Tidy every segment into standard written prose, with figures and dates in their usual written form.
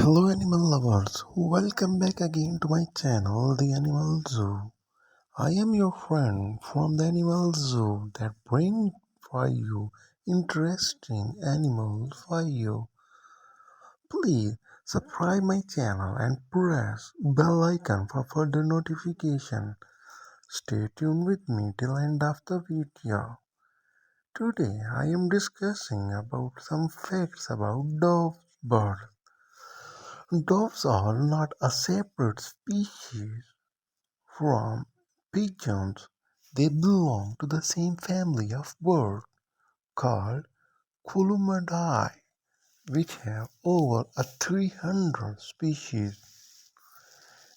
Hello animal lovers, welcome back again to my channel The Animal Zoo. I am your friend from the Animal Zoo that brings for you interesting animals for you. Please subscribe my channel and press bell icon for further notification. Stay tuned with me till end of the video. Today I am discussing about some facts about dove birds. Doves are not a separate species from pigeons. They belong to the same family of birds called Columidae, which have over 300 species.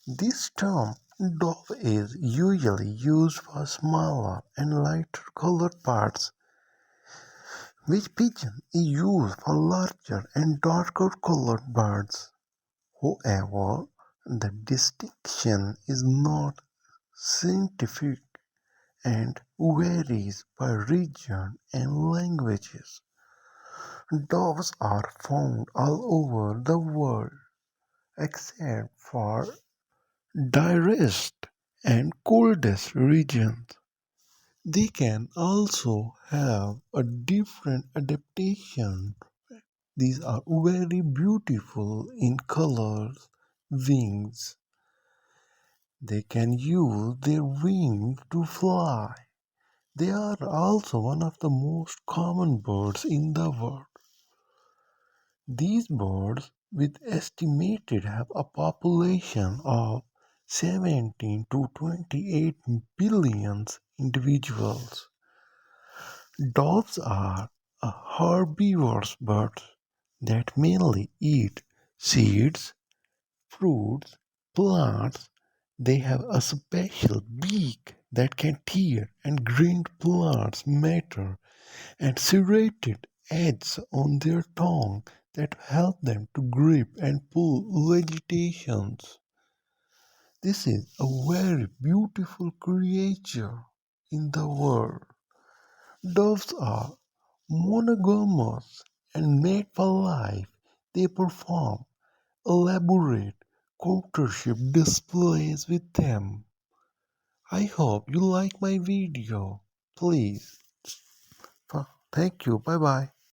This term dove is usually used for smaller and lighter colored birds, which pigeon is used for larger and darker colored birds. However, the distinction is not scientific and varies by region and languages. Doves are found all over the world except for driest and coldest regions. They can also have a different adaptation. These are very beautiful in colors, wings. They can use their wings to fly. They are also one of the most common birds in the world. These birds, with estimated have a population of 17 to 28 billion individuals. Doves are a herbivorous birds that mainly eat seeds, fruits, plants. They have a special beak that can tear and grind plants matter and serrated edges on their tongue that help them to grip and pull vegetations. This is a very beautiful creature in the world. Doves are monogamous and mate for life. They perform elaborate courtship displays with them. I hope you like my video. Please. Thank you. Bye bye.